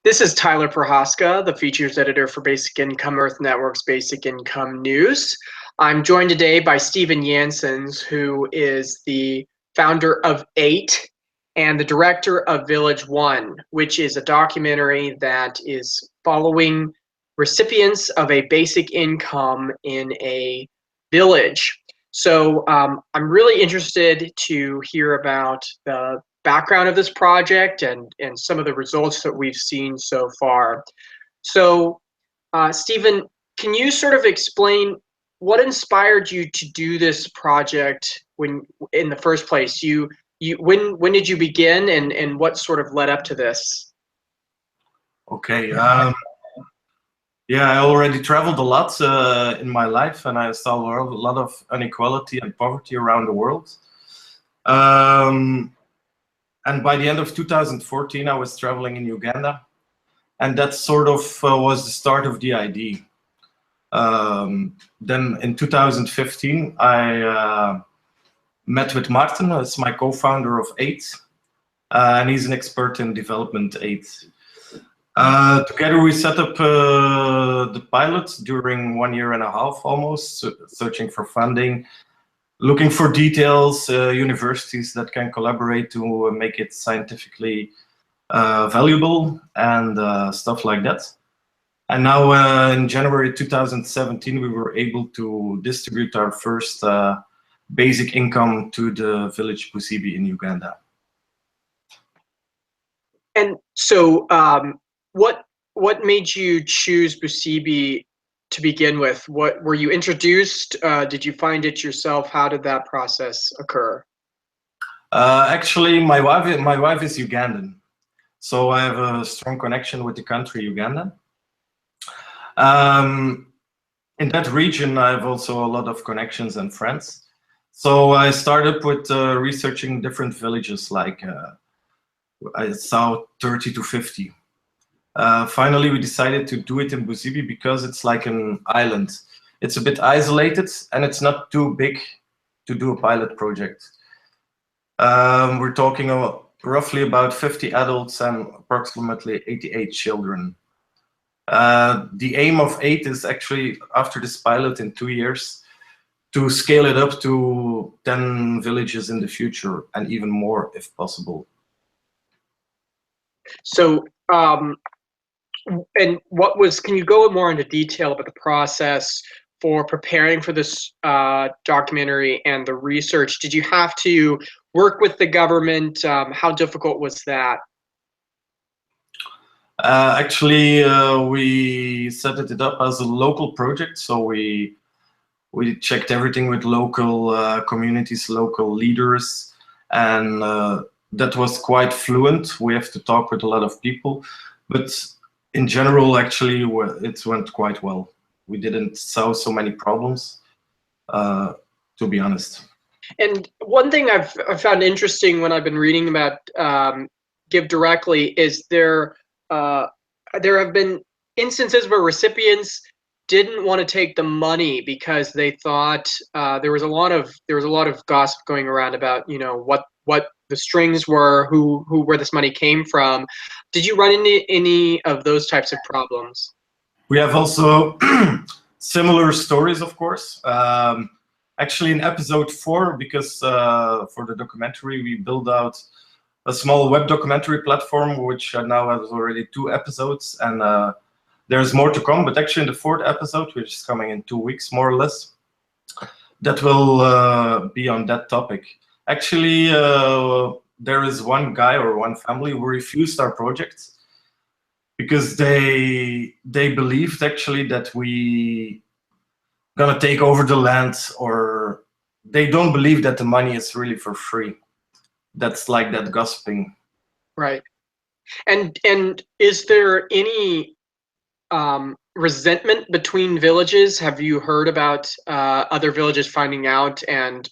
This is Tyler Prochazka, the features editor for Basic Income Earth Network's Basic Income News. I'm joined today by Stephen Janssens, who is the founder of 8 and the director of Villageone, which is a documentary that is following recipients of a basic income in a village. So I'm really interested to hear about the background of this project and some of the results that we've seen so far. So, Stephen, can you sort of explain what inspired you to do this project when, in the first place? When did you begin, and what sort of led up to this? Okay. Yeah, I already traveled a lot in my life, and I saw a lot of inequality and poverty around the world. And by the end of 2014, I was traveling in Uganda, and that sort of was the start of the idea. Then in 2015, I met with Martin, who's my co-founder of 8, and he's an expert in development aid. Together we set up the pilot during 1.5 years almost, searching for funding, looking for details, universities that can collaborate to make it scientifically valuable and stuff like that. And now in January 2017, we were able to distribute our first basic income to the village Busibi in Uganda. And so what made you choose Busibi to begin with? What were you introduced? Did you find it yourself? How did that process occur? Actually, my wife is Ugandan, so I have a strong connection with the country Uganda. In that region, I have also a lot of connections and friends. So I started with researching different villages, like I saw 30 to 50. Finally, we decided to do it in Busibi because it's like an island. It's a bit isolated and it's not too big to do a pilot project. We're talking roughly about 50 adults and approximately 88 children. The aim of 8 is actually, after this pilot in 2 years, to scale it up to 10 villages in the future and even more if possible. So, and can you go more into detail about the process for preparing for this documentary and the research? Did you have to work with the government? How difficult was that? Actually, we set it up as a local project, so we checked everything with local communities, local leaders, and that was quite fluent. We have to talk with a lot of people, but in general, actually, it went quite well. We didn't saw so many problems, to be honest. And one thing I've found interesting when I've been reading about Give Directly is there have been instances where recipients didn't want to take the money because they thought there was a lot of gossip going around about what the strings were, where this money came from. Did you run into any of those types of problems? We have also similar stories, of course. Actually, in episode 4, because for the documentary, we built out a small web documentary platform, which now has already 2 episodes, and there's more to come. But actually, in the 4th episode, which is coming in 2 weeks, more or less, that will be on that topic. Actually, there is one guy or one family who refused our project because they believed actually that we gonna take over the land, or they don't believe that the money is really for free. That's like that gossiping. Right. And is there any resentment between villages? Have you heard about other villages finding out and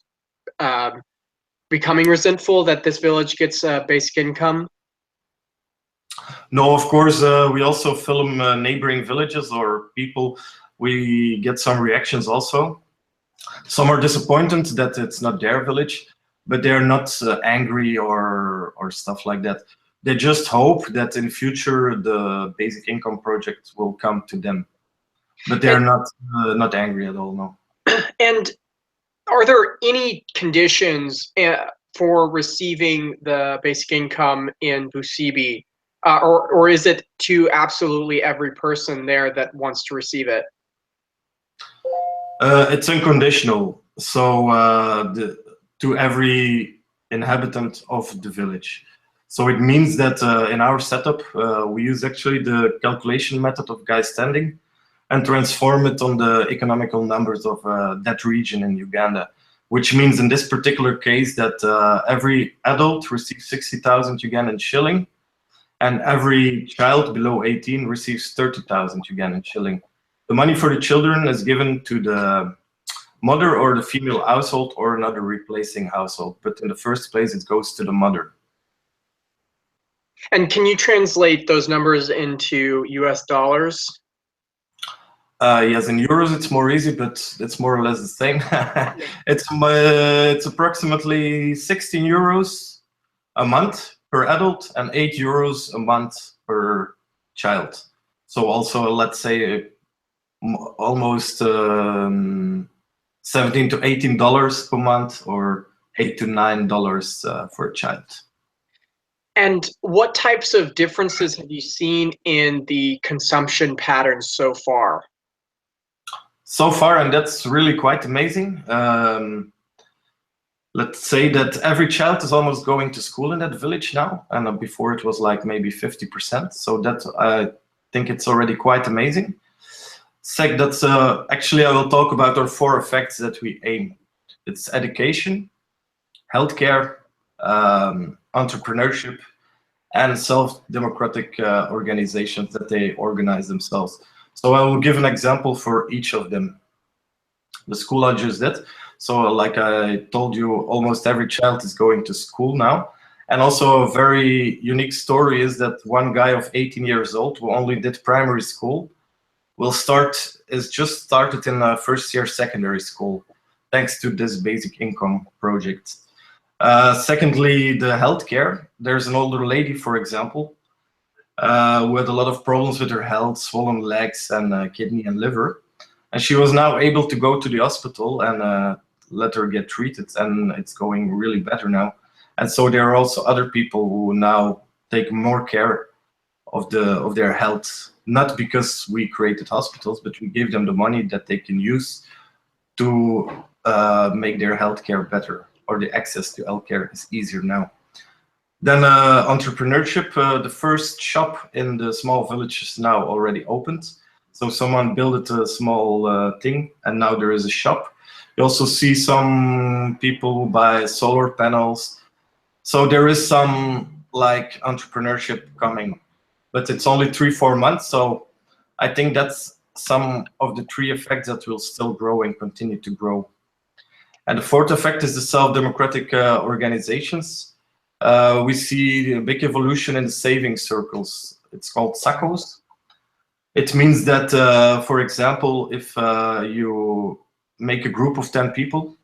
becoming resentful that this village gets basic income? No, of course, we also film neighboring villages or people. We get some reactions also. Some are disappointed that it's not their village, but they're not angry or stuff like that. they just hope that in future the basic income project will come to them, but they're not angry at all. No. And are there any conditions for receiving the basic income in Busibi, or is it to absolutely every person there that wants to receive it? It's unconditional, so to every inhabitant of the village. So it means that in our setup, we use actually the calculation method of guy standing and transform it on the economical numbers of that region in Uganda, which means in this particular case that every adult receives 60,000 Ugandan shilling, and every child below 18 receives 30,000 Ugandan shilling. The money for the children is given to the mother or the female household or another replacing household, but in the first place it goes to the mother. And can you translate those numbers into US dollars? Yes, in euros it's more easy, but it's more or less the same. It's approximately 16 euros a month per adult and 8 euros a month per child. So also, let's say, almost $17 to $18 per month, or $8 to $9 for a child. And what types of differences have you seen in the consumption patterns so far? So far, and that's really quite amazing. Let's say that every child is almost going to school in that village now, and before it was like maybe 50%. So that I think it's already quite amazing. That's actually I will talk about our 4 effects that we aim. It's education, healthcare, entrepreneurship, and self-democratic organizations that they organize themselves. So I will give an example for each of them. The school I just did. So like I told you, almost every child is going to school now. And also a very unique story is that one guy of 18 years old who only did primary school is just started in first year secondary school, thanks to this basic income project. Secondly, the healthcare. There's an older lady, for example, who had a lot of problems with her health, swollen legs and kidney and liver. And she was now able to go to the hospital and let her get treated, and it's going really better now. And so there are also other people who now take more care of their health, not because we created hospitals, but we gave them the money that they can use to make their healthcare better, or the access to healthcare is easier now. Then entrepreneurship, the first shop in the small village is now already opened. So someone built a small thing, and now there is a shop. You also see some people who buy solar panels. So there is some like entrepreneurship coming, but it's only 3-4 months. So I think that's some of the 3 effects that will still grow and continue to grow. And the 4th effect is the self-democratic organizations. We see a big evolution in the saving circles. It's called SACCOs. It means that, for example, if you make a group of 10 people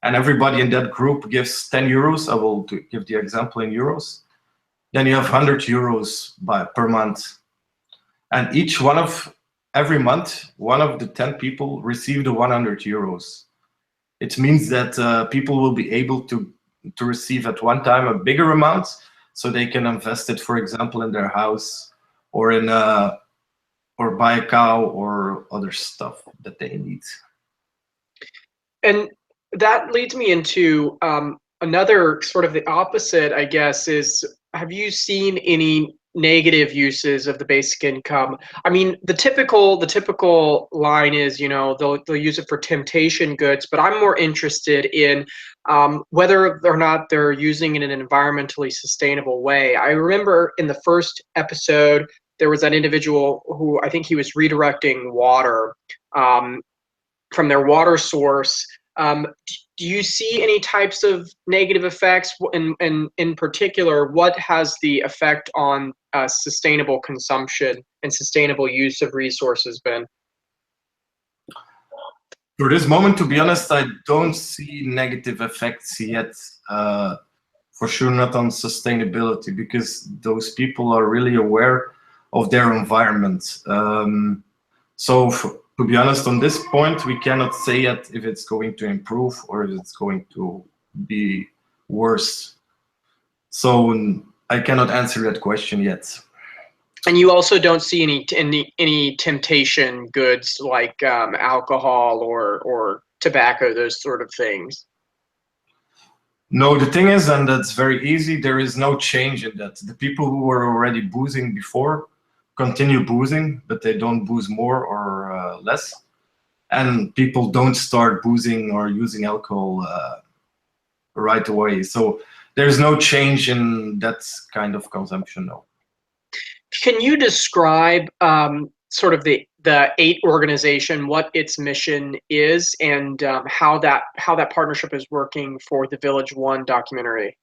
and everybody in that group gives 10 euros, I will give the example in euros, then you have 100 euros per month. And every month, one of the 10 people receive the 100 euros. It means that people will be able to receive at one time a bigger amount, so they can invest it, for example, in their house or in or buy a cow or other stuff that they need. And that leads me into another sort of the opposite, I guess, is have you seen any negative uses of the basic income? I mean, the typical line is, you know, they'll use it for temptation goods, but I'm more interested in whether or not they're using it in an environmentally sustainable way. I remember in the first episode, there was that individual who I think he was redirecting water from their water source. Do you see any types of negative effects? And in particular, what has the effect on sustainable consumption and sustainable use of resources been? For this moment, to be honest, I don't see negative effects yet for sure not on sustainability, because those people are really aware of their environment. So to be honest, on this point, we cannot say yet if it's going to improve or if it's going to be worse. So I cannot answer that question yet. And you also don't see any temptation goods like alcohol or tobacco, those sort of things. No, the thing is, and that's very easy, there is no change in that. The people who were already boozing before continue boozing, but they don't booze more or less. And people don't start boozing or using alcohol right away. So there's no change in that kind of consumption, no. Can you describe sort of the 8 organization, what its mission is, and how that partnership is working for the Village1 documentary?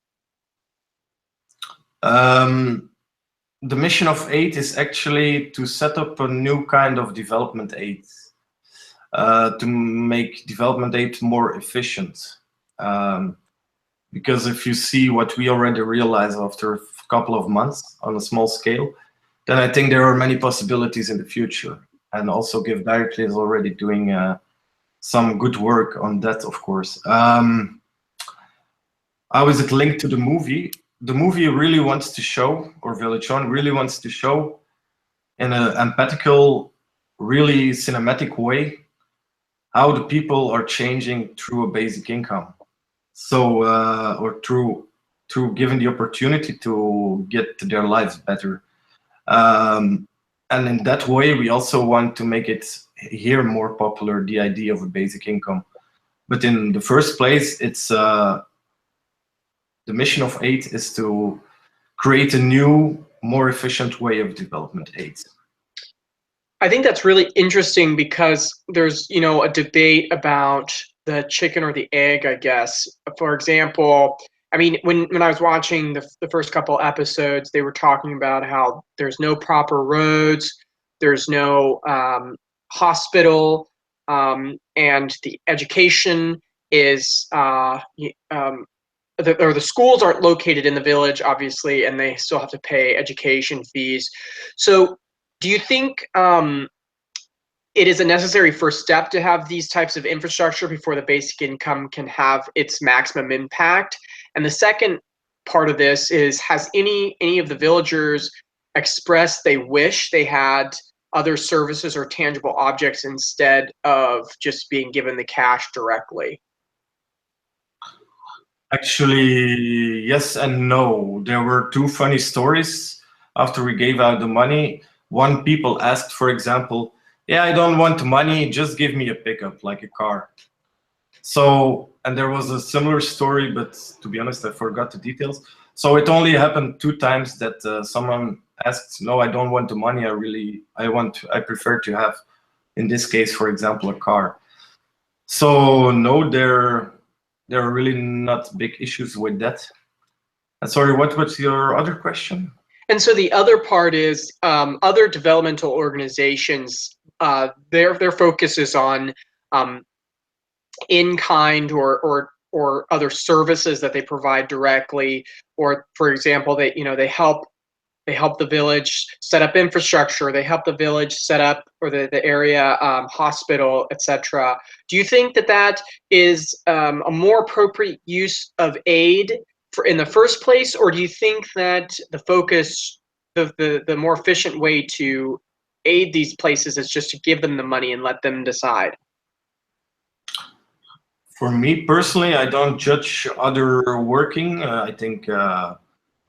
The mission of 8 is actually to set up a new kind of development aid, to make development aid more efficient. Because if you see what we already realize after a couple of months on a small scale, then I think there are many possibilities in the future. And also Give Directly is already doing some good work on that, of course. How is it linked to the movie? The movie really wants to show, or Villageone really wants to show, in an empathical, really cinematic way, how the people are changing through a basic income. So, or through given the opportunity to get their lives better. And in that way, we also want to make it here more popular, the idea of a basic income. But in the first place, it's the mission of 8 is to create a new, more efficient way of development aid. I think that's really interesting because there's, a debate about the chicken or the egg, I guess. For example, I mean, when I was watching the first couple episodes, they were talking about how there's no proper roads, there's no hospital, and the education is the schools aren't located in the village, obviously, and they still have to pay education fees. So do you think it is a necessary first step to have these types of infrastructure before the basic income can have its maximum impact? And the second part of this is, has any of the villagers expressed they wish they had other services or tangible objects instead of just being given the cash directly? Actually, yes and no. There were 2 funny stories after we gave out the money. One, people asked, for example, yeah, I don't want money, just give me a pickup, like a car. So, and there was a similar story, but to be honest, I forgot the details. So it only happened 2 times that someone asked, no, I don't want the money, I prefer to have, in this case, for example, a car. So no, there are really not big issues with that. And sorry, what was your other question? And so the other part is other developmental organizations, their focus is on in-kind or other services that they provide directly, or for example, they help the village set up infrastructure, they help the village set up, or the area hospital, etc. Do you think that is a more appropriate use of aid in the first place, or do you think that the focus, the more efficient way to aid these places is just to give them the money and let them decide? For me personally, I don't judge other working. I think a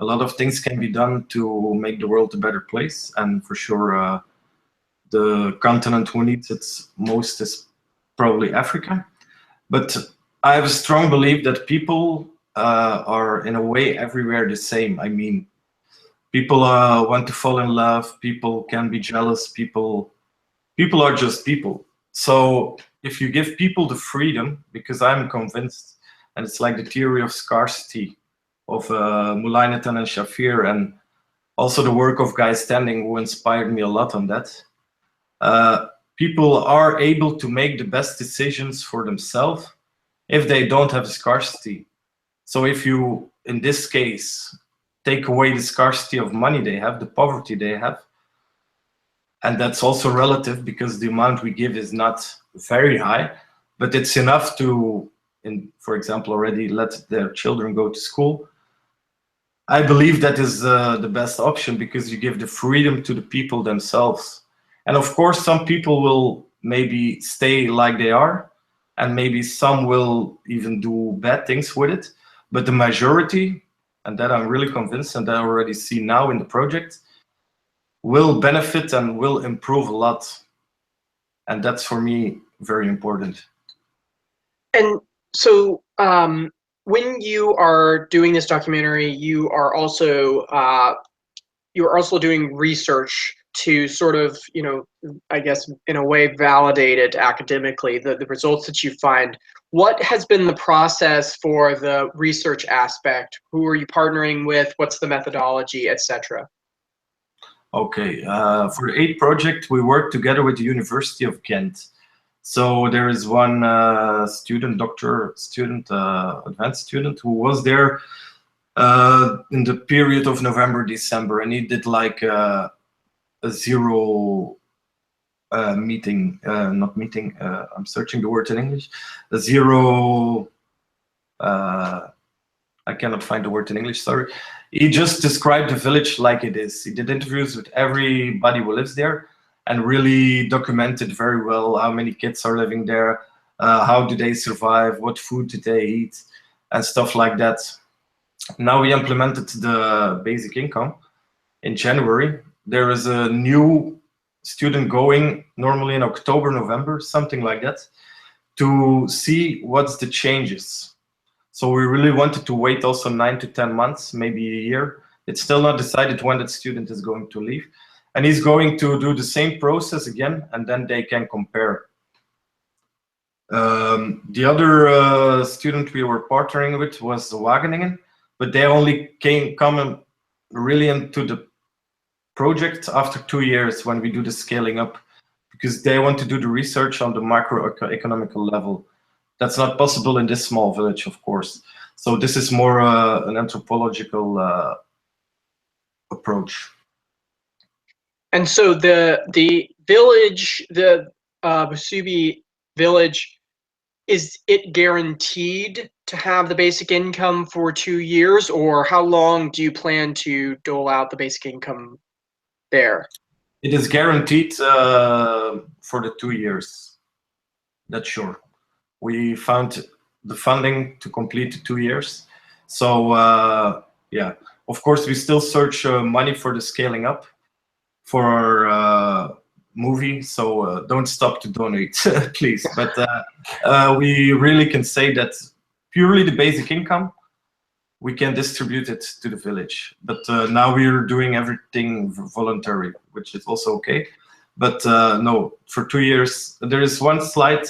lot of things can be done to make the world a better place, and for sure the continent who needs it most is probably Africa. But I have a strong belief that people are in a way everywhere the same. I mean, people want to fall in love, people can be jealous, people are just people. So if you give people the freedom, because I'm convinced, and it's like the theory of scarcity of Mulainatan and Shafir, and also the work of Guy Standing, who inspired me a lot on that. People are able to make the best decisions for themselves if they don't have scarcity. So if you in this case, take away the scarcity of money they have, the poverty they have. And that's also relative because the amount we give is not very high, but it's enough to, for example, already let their children go to school. I believe that is the best option because you give the freedom to the people themselves. And of course, some people will maybe stay like they are, and maybe some will even do bad things with it. But the majority, and that I'm really convinced, and that I already see now in the project, will benefit and will improve a lot. And that's for me very important. And so when you are doing this documentary, you are also doing research to sort of, I guess in a way validate it academically, the results that you find. What has been the process for the research aspect? Who are you partnering with? What's the methodology, etc.? Okay, for the 8 project, we work together with the University of Ghent. So there is one advanced student who was there in the period of November, December, and he did like a zero meeting, not meeting, I'm searching the word in English, a zero, I cannot find the word in English, sorry. He just described the village like it is. He did interviews with everybody who lives there and really documented very well how many kids are living there, how do they survive, what food do they eat, and stuff like that. Now we implemented the basic income in January. There is a new student going normally in October, November, something like that, to see what's the changes. So we really wanted to wait also 9 to 10 months, maybe a year. It's still not decided when that student is going to leave. And he's going to do the same process again, and then they can compare. The other student we were partnering with was Wageningen, but they only come really into the project after 2 years when we do the scaling up, because they want to do the research on the macroeconomical level. That's not possible in this small village, of course. So this is more an anthropological approach. And so the village, the Busubi village, is it guaranteed to have the basic income for 2 years, or how long do you plan to dole out the basic income there? It is guaranteed for the 2 years. That's sure. We found the funding to complete the 2 years. So yeah, of course, we still search money for the scaling up for our movie. So don't stop to donate, please. But we really can say that purely the basic income, we can distribute it to the village. But now we're doing everything voluntary, which is also okay. But no, for 2 years, there is one slight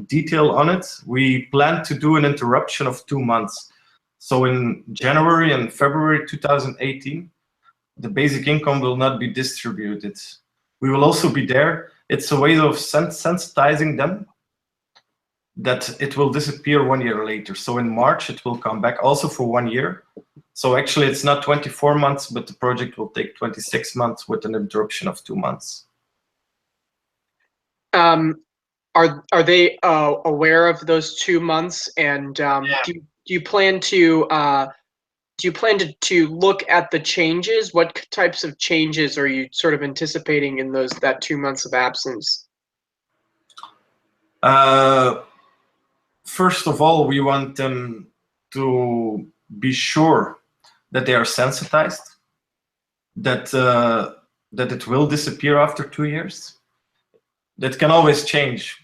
detail on it. We plan to do an interruption of 2 months. So in January and February 2018, the basic income will not be distributed. We will also be there. It's a way of sensitizing them that it will disappear 1 year later. So in March, it will come back also for 1 year. So actually, it's not 24 months, but the project will take 26 months with an interruption of 2 months. Are they aware of those 2 months? And yeah. do you plan to look at the changes? What types of changes are you sort of anticipating in that 2 months of absence? First of all, we want them to be sure that they are sensitized, that it will disappear after 2 years. That can always change.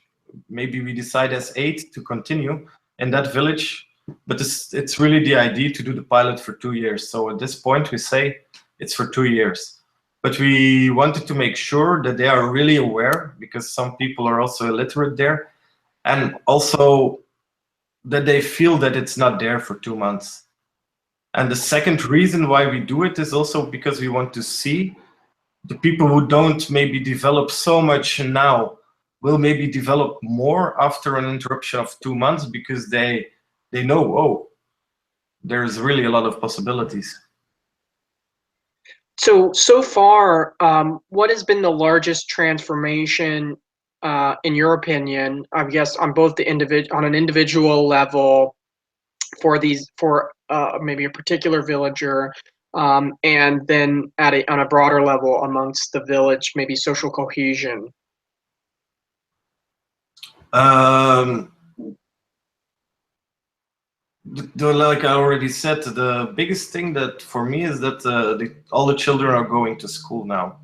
Maybe we decide as 8 to continue in that village, but it's really the idea to do the pilot for 2 years. So at this point, we say it's for 2 years. But we wanted to make sure that they are really aware, because some people are also illiterate there, and also that they feel that it's not there for 2 months. And the second reason why we do it is also because we want to see the people who don't maybe develop so much now will maybe develop more after an interruption of 2 months, because they know, oh, there's really a lot of possibilities. So far, what has been the largest transformation, in your opinion? I guess on both the on an individual level for maybe a particular villager, and then on a broader level amongst the village, maybe social cohesion. Like I already said, the biggest thing that for me is that all the children are going to school now.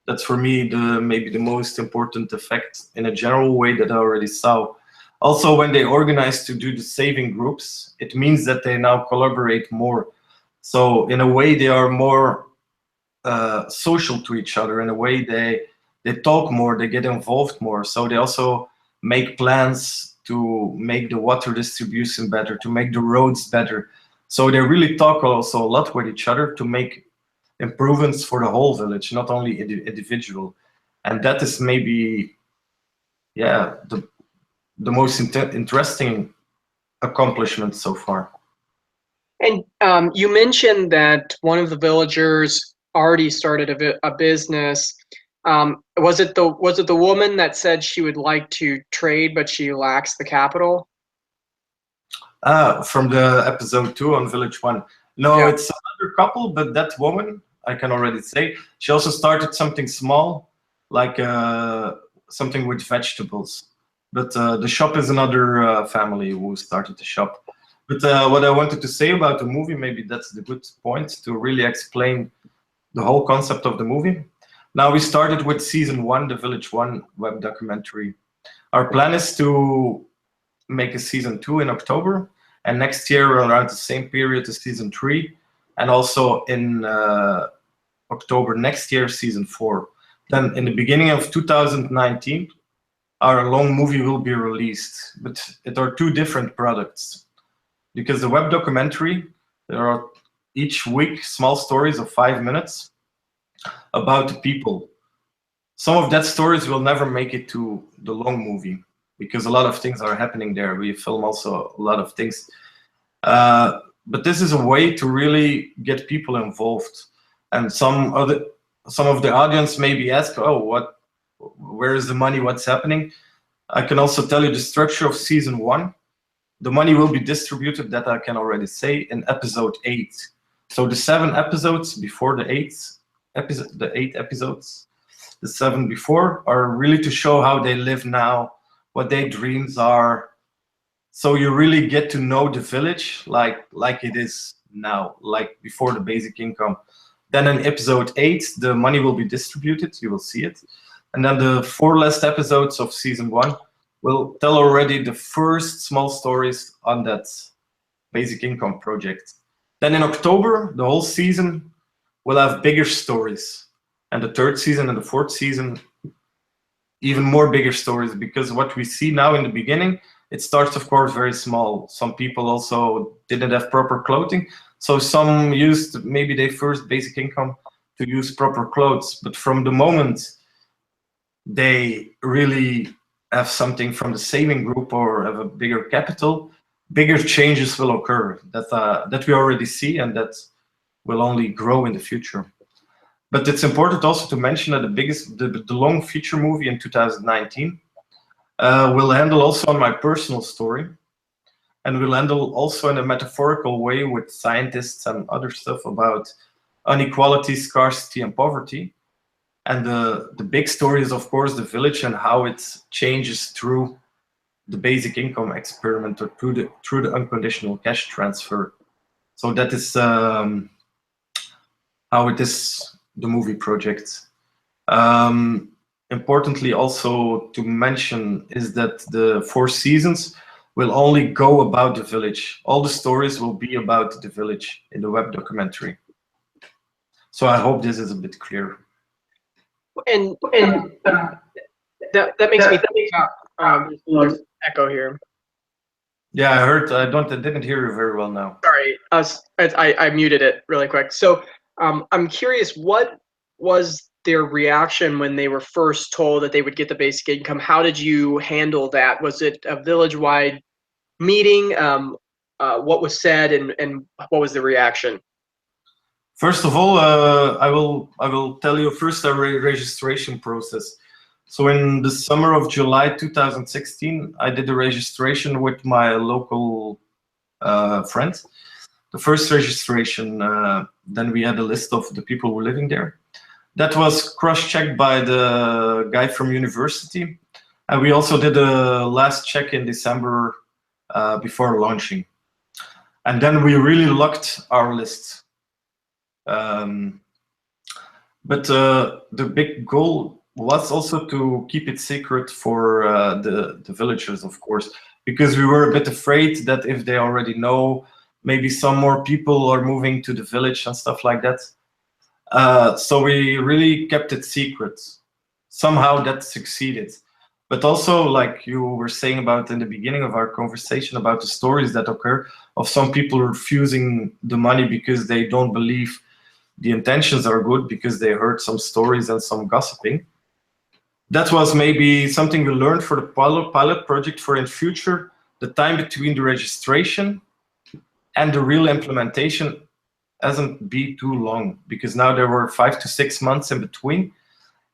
That's for me maybe the most important effect in a general way that I already saw. Also, when they organize to do the saving groups, it means that they now collaborate more. So in a way, they are more social to each other. In a way, they talk more, they get involved more. So they also make plans to make the water distribution better, to make the roads better. So they really talk also a lot with each other to make improvements for the whole village, not only individual. And that is maybe, yeah, the most interesting accomplishment so far. And you mentioned that one of the villagers already started a business. Was it the woman that said she would like to trade, but she lacks the capital? From the episode 2 on Village 1. No, Yeah. it's another couple, but that woman, I can already say, she also started something small, like something with vegetables. But the shop is another family who started the shop. But what I wanted to say about the movie, maybe that's the good point to really explain the whole concept of the movie. Now we started with season 1, the Village 1 web documentary. Our plan is to make a season 2 in October, and next year around the same period as season 3, and also in October next year, season 4. Then in the beginning of 2019, our long movie will be released, but it are two different products. Because the web documentary, there are each week small stories of 5 minutes about the people. Some of that stories will never make it to the long movie because a lot of things are happening there. We film also a lot of things. But this is a way to really get people involved. And some of the audience maybe ask, oh, where is the money? What's happening? I can also tell you the structure of season 1. The money will be distributed, that I can already say, in episode 8. So the 7 episodes before the 8 episodes, the 7 before, are really to show how they live now, what their dreams are. So you really get to know the village like it is now, like before the basic income. Then in episode 8, the money will be distributed, you will see it. And then the 4 last episodes of season 1 will tell already the first small stories on that basic income project. Then in October, the whole season will have bigger stories. And the 3rd season and the 4th season, even more bigger stories, because what we see now in the beginning, it starts, of course, very small. Some people also didn't have proper clothing. So some used maybe their first basic income to use proper clothes. But from the moment they really have something from the saving group or have a bigger capital, bigger changes will occur that we already see and that will only grow in the future. But it's important also to mention that the long feature movie in 2019 will handle also on my personal story, and will handle also in a metaphorical way with scientists and other stuff about inequality, scarcity, and poverty. And the big story is, of course, the village and how it changes through the basic income experiment or through the unconditional cash transfer. So that is how it is the movie project. Importantly also to mention is that the 4 seasons will only go about the village. All the stories will be about the village in the web documentary. So I hope this is a bit clear. And that makes me think about there's echo here. Yeah, I heard. I didn't hear you very well now. Sorry, I muted it really quick. So I'm curious, what was their reaction when they were first told that they would get the basic income? How did you handle that? Was it a village-wide meeting? what was said and what was the reaction? First of all, I will tell you first our registration process. So in the summer of July 2016, I did a registration with my local friends. The first registration, then we had a list of the people who were living there. That was cross-checked by the guy from university. And we also did a last check in December before launching. And then we really locked our list. But the big goal was also to keep it secret for the villagers, of course, because we were a bit afraid that if they already know, maybe some more people are moving to the village and stuff like that. So we really kept it secret. Somehow that succeeded. But also, like you were saying about in the beginning of our conversation about the stories that occur of some people refusing the money because they don't believe the intentions are good, because they heard some stories and some gossiping. That was maybe something we learned for the pilot project for in future. The time between the registration and the real implementation hasn't been too long, because now there were 5 to 6 months in between.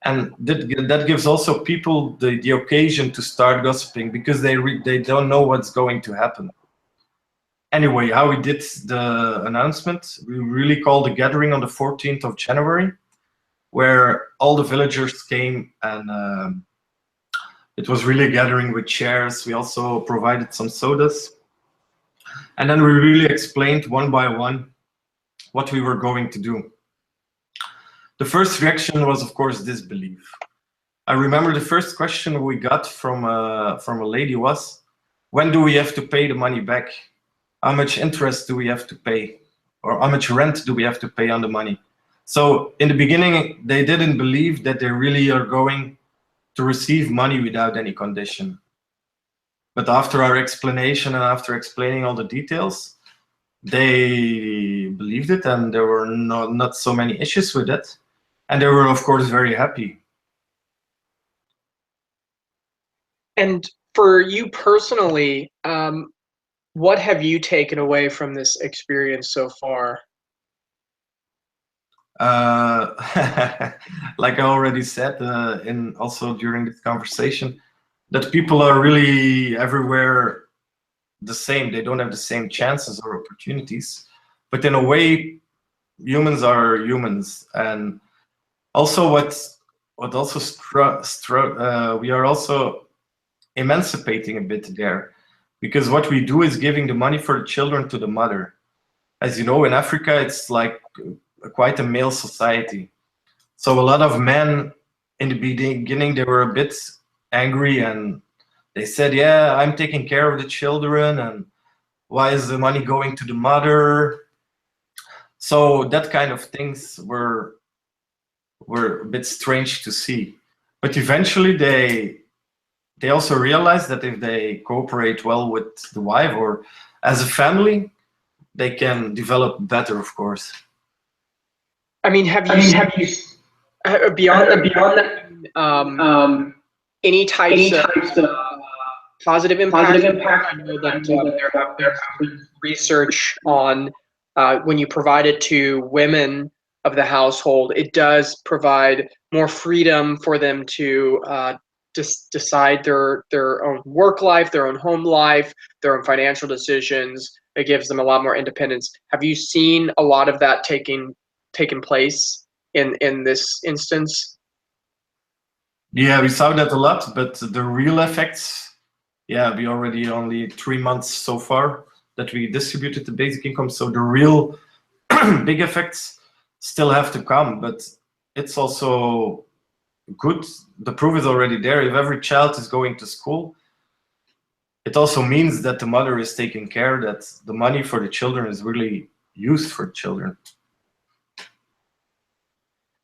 And that gives also people the occasion to start gossiping, because they don't know what's going to happen. Anyway, how we did the announcement, we really called a gathering on the 14th of January, where all the villagers came, and it was really a gathering with chairs. We also provided some sodas. And then we really explained one by one what we were going to do. The first reaction was, of course, disbelief. I remember the first question we got from a lady was, when do we have to pay the money back? How much interest do we have to pay? Or how much rent do we have to pay on the money? So in the beginning, they didn't believe that they really are going to receive money without any condition. But after our explanation and after explaining all the details, they believed it, and there were not so many issues with it. And they were, of course, very happy. And for you personally, what have you taken away from this experience so far? Like I already said, and also during this conversation, that people are really everywhere the same. They don't have the same chances or opportunities, but in a way, humans are humans. And also, what also we are also emancipating a bit there, because what we do is giving the money for the children to the mother. As you know, in Africa, it's like quite a male society. So a lot of men in the beginning, they were a bit angry, and they said, yeah, I'm taking care of the children, and why is the money going to the mother? So that kind of things were a bit strange to see. But eventually they also realized that if they cooperate well with the wife or as a family, they can develop better, of course. I mean, have you beyond that, any types of positive impact? I know that there's research on when you provide it to women of the household, it does provide more freedom for them to just decide their own work life, their own home life, their own financial decisions. It gives them a lot more independence. Have you seen a lot of that taking place in this instance? Yeah, we saw that a lot, but the real effects, yeah, we already only 3 months so far that we distributed the basic income. So the real big effects still have to come, but it's also good. The proof is already there. If every child is going to school, it also means that the mother is taking care, that the money for the children is really used for children.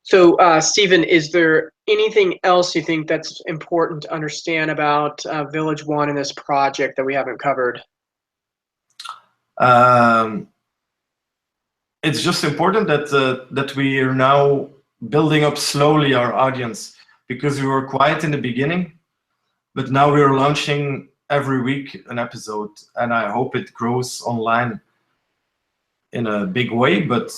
So, Stephen, is there anything else you think that's important to understand about Village One in this project that we haven't covered? It's just important that we are now building up slowly our audience, because we were quiet in the beginning, but now we are launching every week an episode, and I hope it grows online in a big way, but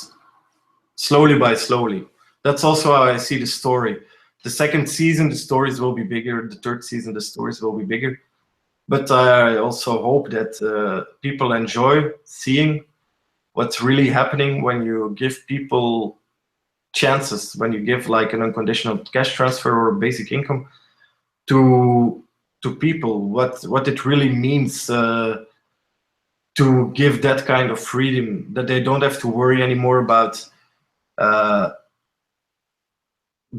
slowly by slowly. That's also how I see the story. The second season, the stories will be bigger. The third season, the stories will be bigger. But I also hope that people enjoy seeing what's really happening when you give people chances, when you give like an unconditional cash transfer or basic income to people, what it really means to give that kind of freedom, that they don't have to worry anymore about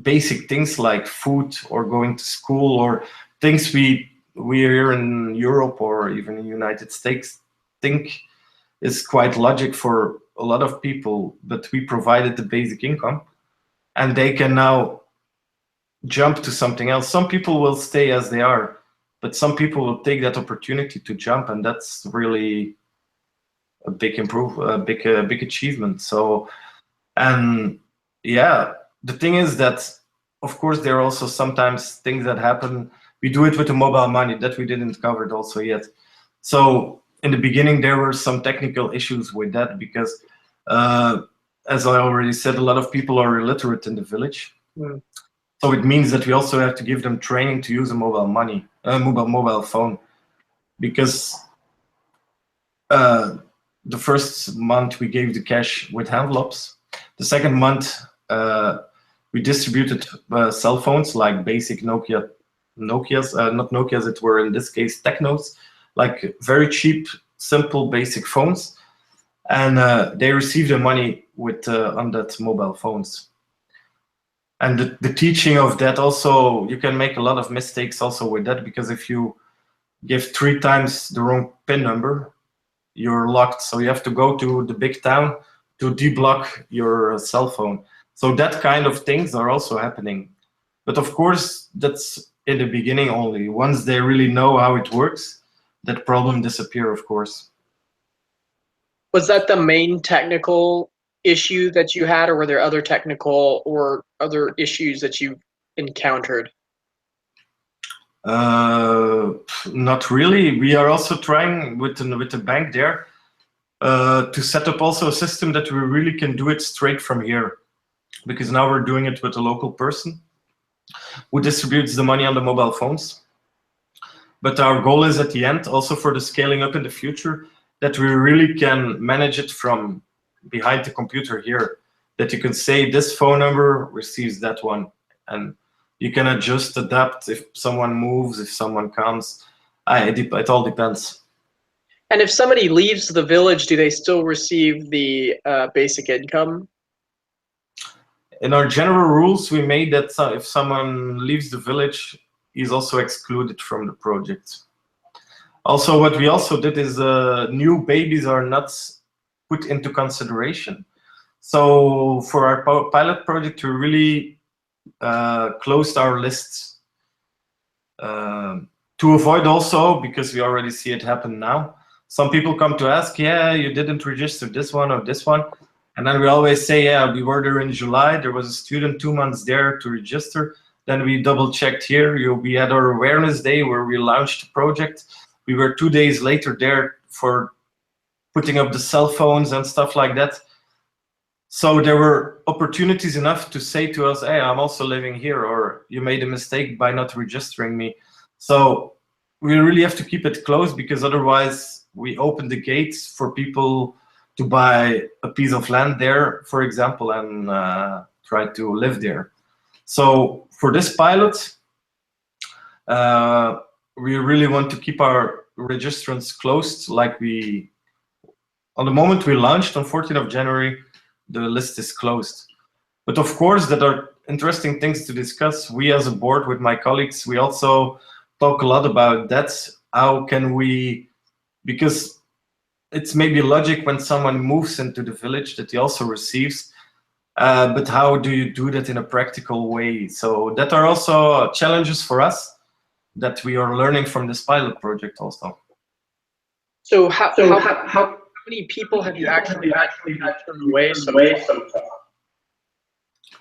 basic things like food or going to school, or things we here in Europe or even in the United States think is quite logic for a lot of people, but we provided the basic income and they can now jump to something else. Some people will stay as they are, but some people will take that opportunity to jump, and that's really a big big achievement. So, and yeah, the thing is that, of course, there are also sometimes things that happen. We do it with the mobile money that we didn't cover also yet. So in the beginning, there were some technical issues with that because, as I already said, a lot of people are illiterate in the village. Mm. So it means that we also have to give them training to use a mobile phone, because the first month we gave the cash with envelopes. The second month we distributed cell phones, like basic Nokia's, not Nokia's, it were in this case Technos, like very cheap, simple, basic phones, and they received the money with on that mobile phones. And the teaching of that also, you can make a lot of mistakes also with that, because if you give 3 times the wrong PIN number, you're locked. So you have to go to the big town to deblock your cell phone. So that kind of things are also happening. But of course, that's in the beginning only. Once they really know how it works, that problem disappears, of course. Was that the main technical issue that you had, or were there other technical or other issues that you encountered? Not really. We are also trying with the bank there to set up also a system that we really can do it straight from here, because now we're doing it with a local person who distributes the money on the mobile phones. But our goal is at the end, also for the scaling up in the future, that we really can manage it from behind the computer here, that you can say this phone number receives that one, and you can adjust, adapt if someone moves, if someone comes. It all depends. And if somebody leaves the village, do they still receive the basic income? In our general rules, we made that if someone leaves the village, he's also excluded from the project. Also, what we also did is new babies are not put into consideration. So for our pilot project, we really closed our lists to avoid also, because we already see it happen now. Some people come to ask, yeah, you didn't register this one or this one. And then we always say, yeah, we were there in July. There was a student 2 months there to register. Then we double checked here. We had our awareness day where we launched the project. We were 2 days later there for putting up the cell phones and stuff like that. So there were opportunities enough to say to us, hey, I'm also living here, or you made a mistake by not registering me. So we really have to keep it close, because otherwise we open the gates for people to buy a piece of land there, for example, and try to live there. So for this pilot, we really want to keep our registrants closed. Like on the moment we launched on 14th of January, the list is closed. But of course, that are interesting things to discuss. We as a board with my colleagues, we also talk a lot about that. How can we, because it's maybe logic when someone moves into the village that he also receives, but how do you do that in a practical way? So that are also challenges for us that we are learning from this pilot project also. So how many people have you actually turned away so far?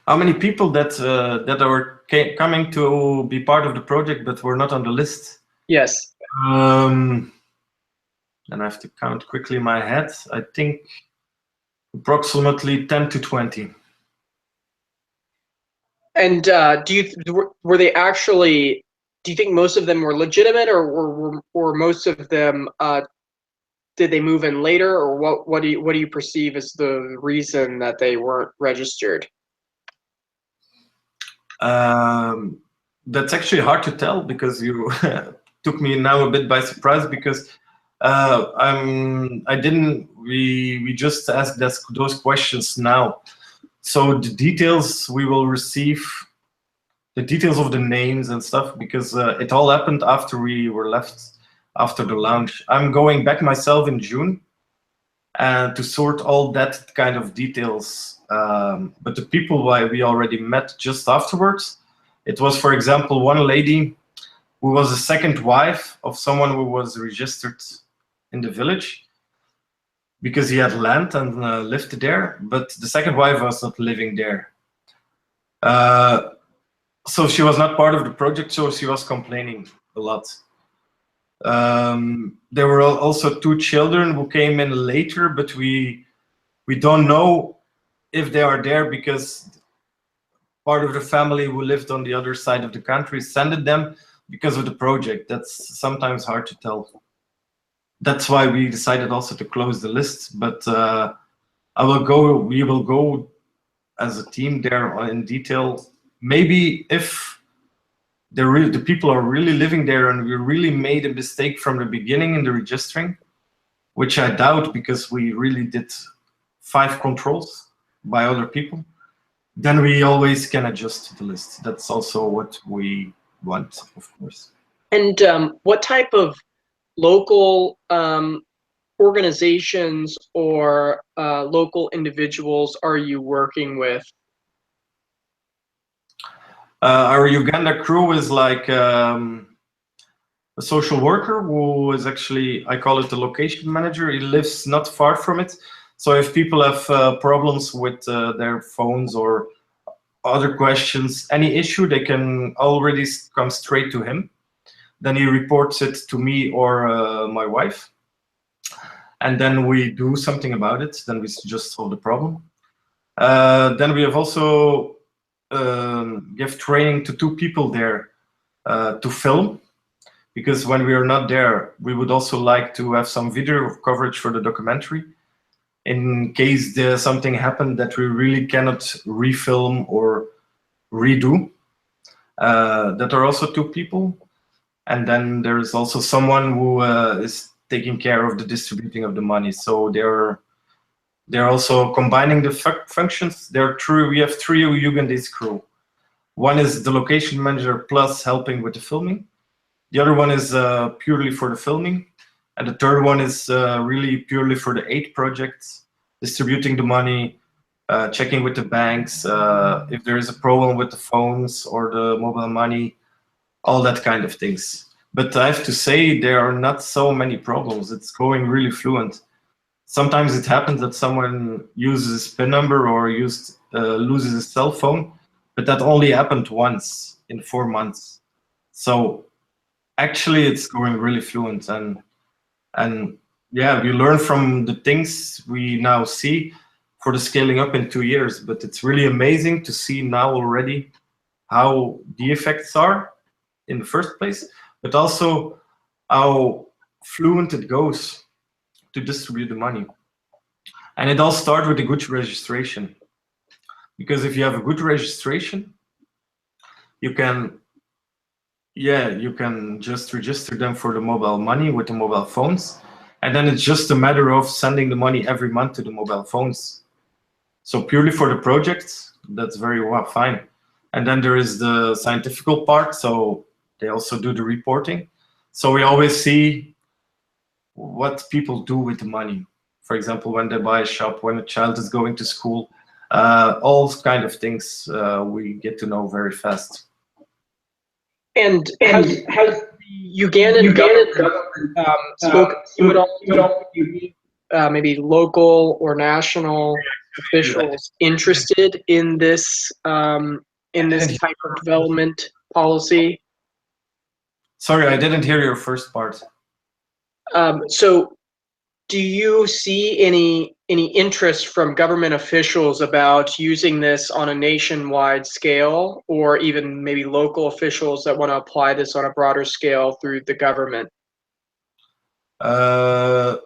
How many people that are coming to be part of the project but were not on the list? Yes. And I have to count quickly in my head. I think approximately 10 to 20. And were they actually? Do you think most of them were legitimate, or most of them did they move in later, or what do you perceive as the reason that they weren't registered? That's actually hard to tell because you took me now a bit by surprise because we just asked those questions now. So the details we will receive, the details of the names and stuff, because it all happened after we were left after the launch. I'm going back myself in June to sort all that kind of details. But the people we already met just afterwards, it was, for example, one lady who was the second wife of someone who was registered in the village because he had land and lived there, but the second wife was not living there. So she was not part of the project, so she was complaining a lot. There were also two children who came in later, but we don't know if they are there because part of the family who lived on the other side of the country sent them because of the project. That's sometimes hard to tell. That's why we decided also to close the list. But we will go as a team there in detail. Maybe if the people are really living there and we really made a mistake from the beginning in the registering, which I doubt because we really did 5 controls by other people, then we always can adjust the list. That's also what we want, of course. And what type of local organizations or local individuals are you working with? Our Uganda crew is like a social worker who is actually, I call it the location manager. He lives not far from it. So if people have problems with their phones or other questions, any issue, they can already come straight to him. Then he reports it to me or my wife. And then we do something about it. Then we just solve the problem. Then we have also give training to 2 people there to film. Because when we are not there, we would also like to have some video coverage for the documentary in case there's something happened that we really cannot refilm or redo. That are also 2 people. And then there's also someone who is taking care of the distributing of the money. So they're also combining the functions. We have 3 Ugandese crew. One is the location manager plus helping with the filming. The other one is purely for the filming. And the third one is really purely for the 8 projects, distributing the money, checking with the banks, if there is a problem with the phones or the mobile money, all that kind of things. But I have to say there are not so many problems. It's going really fluent. Sometimes it happens that someone uses a PIN number or loses a cell phone, but that only happened once in 4 months. So actually it's going really fluent, and yeah, we learn from the things we now see for the scaling up in 2 years. But it's really amazing to see now already how the effects are in the first place, but also how fluent it goes to distribute the money. And it all starts with a good registration, because if you have a good registration, you can just register them for the mobile money with the mobile phones, and then it's just a matter of sending the money every month to the mobile phones. So purely for the projects, that's very fine. And then there is the scientific part, so they also do the reporting. So we always see what people do with the money. For example, when they buy a shop, when a child is going to school, all kind of things we get to know very fast. And has the Ugandan government maybe local or national officials interested in this type of development policy? Sorry, I didn't hear your first part. So do you see any interest from government officials about using this on a nationwide scale, or even maybe local officials that want to apply this on a broader scale through the government? No,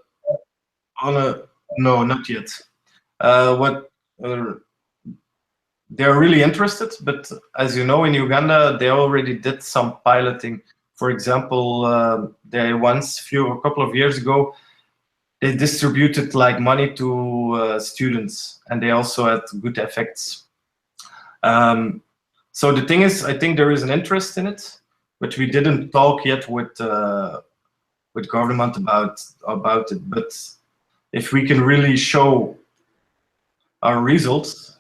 not yet. They're really interested, but as you know, in Uganda, they already did some piloting. For example, they a couple of years ago, they distributed like money to students, and they also had good effects. So the thing is, I think there is an interest in it, but we didn't talk yet with government about it. But if we can really show our results,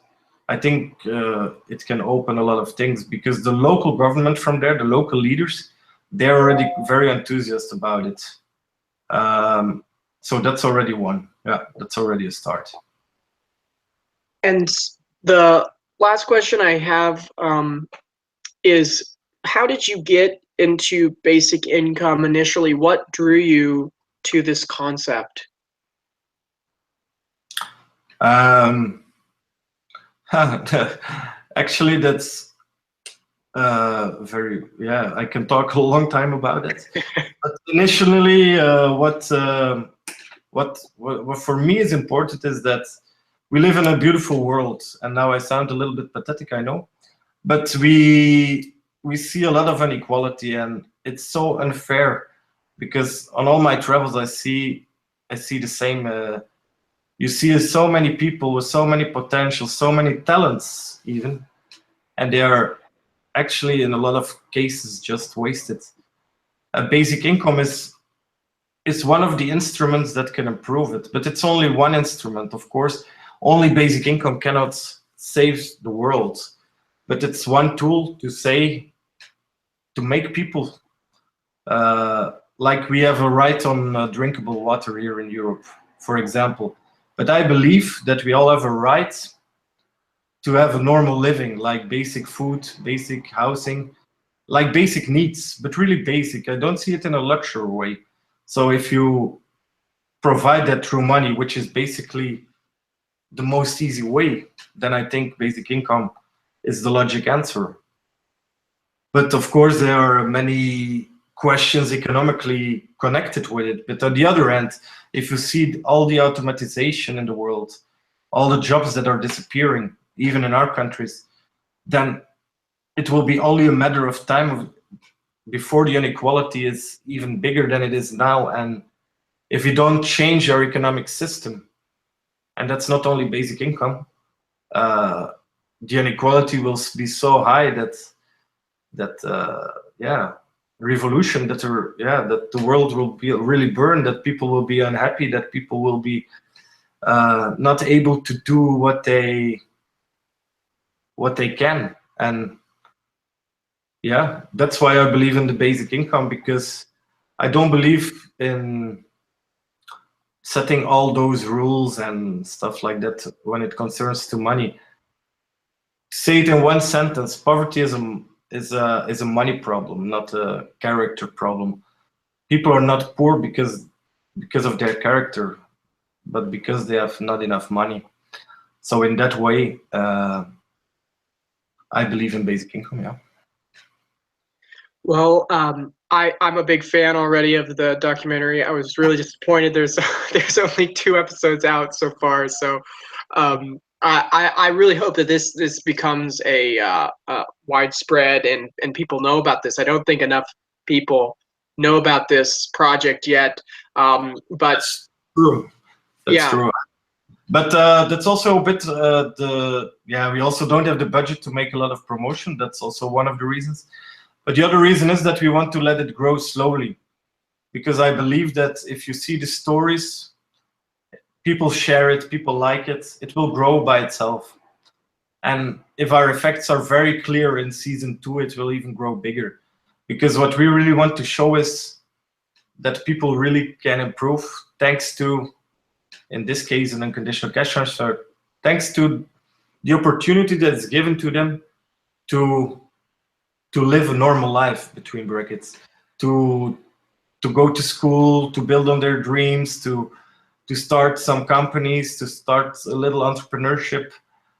I think it can open a lot of things, because the local government from there, the local leaders, they're already very enthusiastic about it. So that's already one. Yeah, that's already a start. And the last question I have is, how did you get into basic income initially? What drew you to this concept? Actually, that's I can talk a long time about it. But initially, what for me is important is that we live in a beautiful world, and now I sound a little bit pathetic, I know, but we see a lot of inequality, and it's so unfair, because on all my travels I see the same. You see so many people with so many potential, so many talents even, and they are actually in a lot of cases just wasted. A basic income is one of the instruments that can improve it, but it's only one instrument. Of course, only basic income cannot save the world, but it's one tool to make people like we have a right on drinkable water here in Europe, for example. But I believe that we all have a right to have a normal living, like basic food, basic housing, like basic needs, but really basic. I don't see it in a luxury way. So if you provide that through money, which is basically the most easy way, then I think basic income is the logic answer. But of course, there are many questions economically connected with it. But on the other hand, if you see all the automatization in the world, all the jobs that are disappearing, even in our countries, then it will be only a matter of time before the inequality is even bigger than it is now. And if we don't change our economic system, and that's not only basic income, the inequality will be so high that revolution, that the world will be really burned, that people will be unhappy, that people will be not able to do what they can. And yeah, that's why I believe in the basic income, because I don't believe in setting all those rules and stuff like that when it concerns to money. Say it in one sentence: poverty is a money problem, not a character problem. People are not poor because of their character, but because they have not enough money. So in that way, I believe in basic income. Yeah. Well, I'm a big fan already of the documentary. I was really disappointed there's only 2 episodes out so far. So I really hope that this becomes a widespread and people know about this. I don't think enough people know about this project yet. But that's true. That's true. But that's also a bit we also don't have the budget to make a lot of promotion. That's also one of the reasons. But the other reason is that we want to let it grow slowly, because I believe that if you see the stories, people share it, people like it, it will grow by itself. And if our effects are very clear in season 2, it will even grow bigger. Because what we really want to show is that people really can improve thanks to, in this case, an unconditional cash transfer, thanks to the opportunity that is given to them to live a normal life, between brackets. to go to school, to build on their dreams, to start some companies, to start a little entrepreneurship,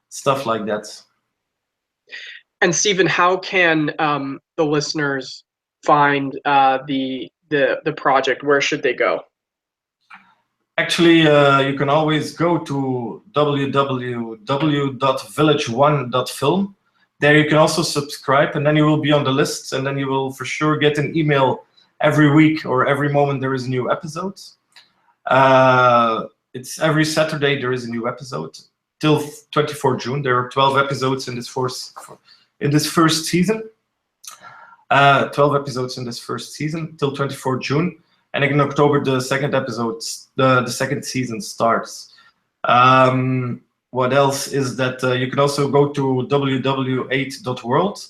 stuff like that. And Stephen, how can the listeners find the project? Where should they go? Actually, you can always go to www.Villageone.film. There you can also subscribe, and then you will be on the list, and then you will for sure get an email every week or every moment there is a new episode. It's every Saturday there is a new episode till 24 June. There are 12 episodes in this first season. 12 episodes in this first season till 24 June. And in October, the second season starts. What else is that you can also go to www.8.world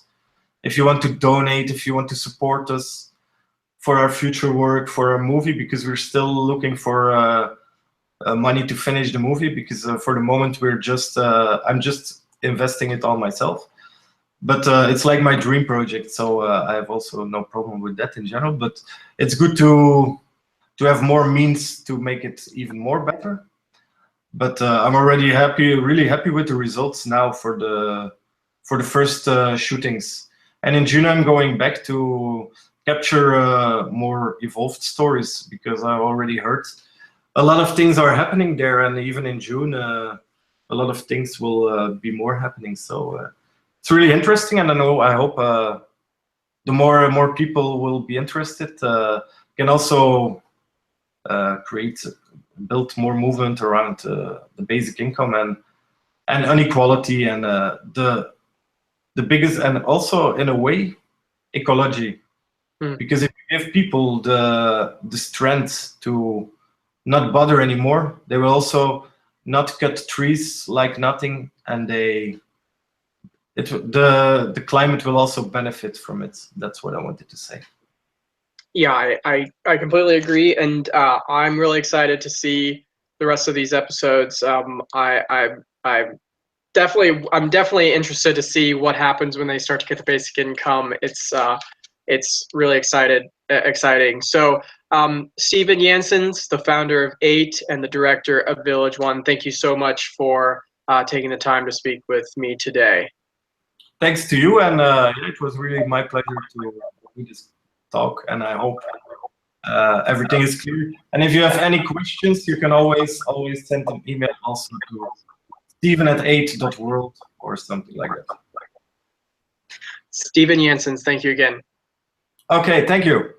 if you want to donate, if you want to support us for our future work, for our movie, because we're still looking for money to finish the movie, because for the moment we're just I'm just investing it all myself. But it's like my dream project, so I have also no problem with that in general. But it's good to have more means to make it even more better. But I'm already really happy with the results now for the first shootings. And in June I'm going back to capture more evolved stories, because I already heard a lot of things are happening there, and even in June a lot of things will be more happening. So it's really interesting, and I hope the more and more people will be interested, can also build more movement around the basic income and inequality, and the biggest, and also in a way ecology, because if you give people the strength to not bother anymore, they will also not cut trees like nothing, and the climate will also benefit from it. That's what I wanted to say. Yeah, I completely agree, and I'm really excited to see the rest of these episodes. I'm definitely interested to see what happens when they start to get the basic income. It's really exciting. So Stephen Janssens, the founder of 8 and the director of Villageone, thank you so much for taking the time to speak with me today. Thanks to you, and it was really my pleasure to do this talk, and I hope everything is clear. And if you have any questions, you can always send an email also to Stephen@8.world or something like that. Stephen Janssens, thank you again. Okay, thank you.